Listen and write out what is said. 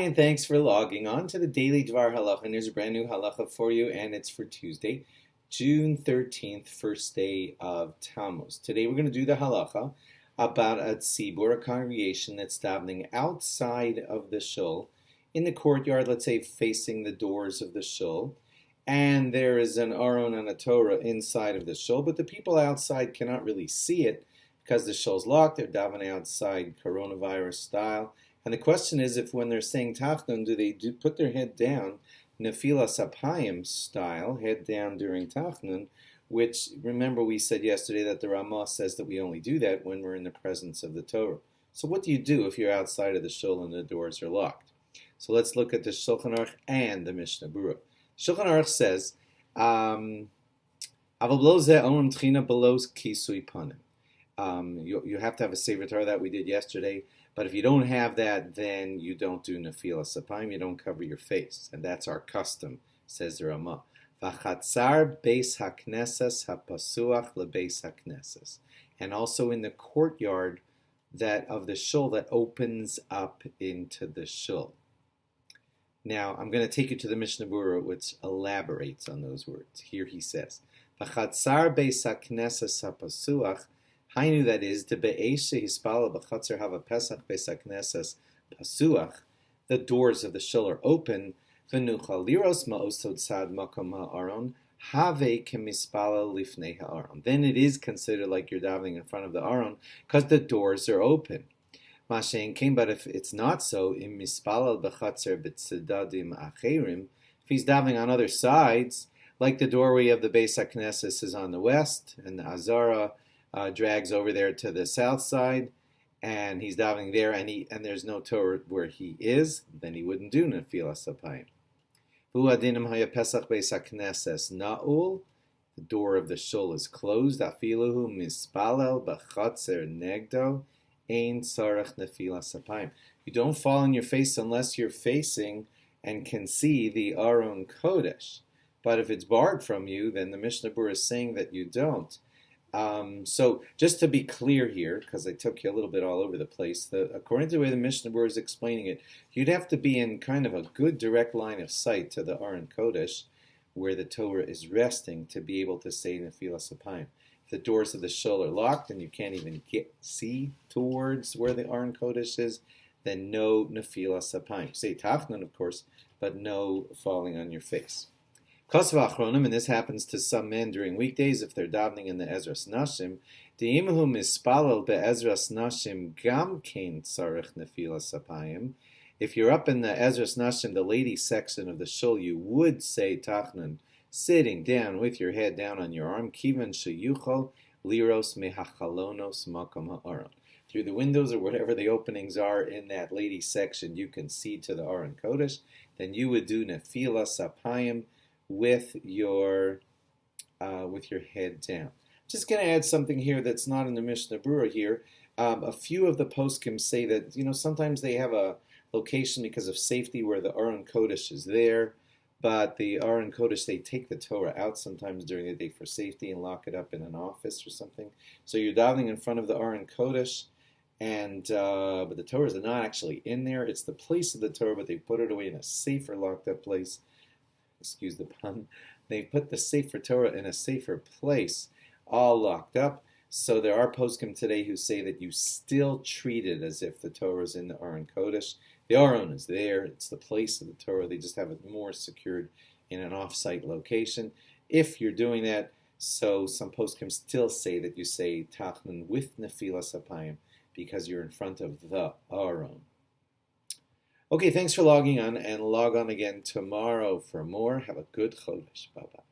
and thanks for logging on to the Daily DVAR Halacha. And here's a brand new halacha for you, and it's for Tuesday, June 13th, first day of Tammuz. Today we're going to do the halacha about a tzibur, a congregation that's davening outside of the shul, in the courtyard, let's say facing the doors of the shul, and there is an Aron and a Torah inside of the shul, but the people outside cannot really see it because the shul's locked. They're davening outside, coronavirus style. And the question is, if when they're saying Tachnun, do they put their head down, Nefilas Apayim style, head down during Tachnun, which, remember we said yesterday that the Ramah says that we only do that when we're in the presence of the Torah. So what do you do if you're outside of the shul and the doors are locked? So let's look at the Shulchan Aruch and the Mishnah Berurah. Shulchan Aruch says, Aval b'lo zeh olam tchina b'lo kisui panim. You have to have a Sefer Torah that we did yesterday. But if you don't have that, then you don't do Nefilas Apayim, you don't cover your face. And that's our custom, says the Ramah. V'chatzar beis haknesses hapasuach lebeis haknesses. And also in the courtyard that of the shul that opens up into the shul. Now, I'm going to take you to the Mishnah Berurah, which elaborates on those words. Here he says, V'chatzar beis haknesses hapasuach. Hainu, that is, the be'eshe hispala b'chatzer hava pesach be'saknesses pasuach, the doors of the shul are open, v'nuchal liros ma'osod sad makom ha'aron, have kemispala lifnei ha'aron. Then it is considered like you're davening in front of the Aron, because the doors are open. Mashen came, but if it's not so, im mispala b'chatzer b'tzedadim acherim, if he's davening on other sides, like the doorway of the Beis HaKnesses is on the west, and the Azara drags over there to the south side, and he's davening there, and there's no Torah where he is, then he wouldn't do Nefilas Apayim. Hu adinim haya pesach beis haknesses na'ul, the door of the shul is closed. Afiluhu mispalel b'chatzer negdo, ein tzarech Nefilas Apayim. You don't fall on your face unless you're facing and can see the Aron Kodesh. But if it's barred from you, then the Mishnah Berurah is saying that you don't. So just to be clear here, because I took you a little bit all over the place, according to the way the Mishnah Berurah is explaining it, you'd have to be in kind of a good direct line of sight to the Aron Kodesh, where the Torah is resting, to be able to say Nefilas Apayim. If the doors of the shul are locked and you can't even see towards where the Aron Kodesh is, then no Nefilas Apayim. Say Tachnun, of course, but no falling on your face. Kosva Achronim, and this happens to some men during weekdays if they're davening in the Ezras Nashim. De'imahu mispalel be'ezras Nashim gam kein tzarech Nefilas Apayim. If you're up in the Ezras Nashim, the ladies section of the shul, you would say Tachnun, sitting down with your head down on your arm, kivan sheyuchol liros mehachalonos makom ha'aron. Through the windows or whatever the openings are in that ladies section, you can see to the Aron Kodesh. Then you would do Nefilas Apayim with your head down. Just going to add something here that's not in the Mishnah Berurah here. A few of the poskim say that sometimes they have a location because of safety where the Aron Kodesh is there, but the Aron Kodesh, they take the Torah out sometimes during the day for safety and lock it up in an office or something. So you're davening in front of the Aron Kodesh, and but the Torah is not actually in there. It's the place of the Torah, but they put it away in a safer locked up place. Excuse the pun, they put the Sefer Torah in a safer place, all locked up. So there are poskim today who say that you still treat it as if the Torah is in the Aron Kodesh. The Aron is there, it's the place of the Torah, they just have it more secured in an off-site location. If you're doing that, so some poskim still say that you say Tachnun with Nefilas Apayim because you're in front of the Aron. Okay, thanks for logging on, and log on again tomorrow for more. Have a good Chodesh. Bye-bye.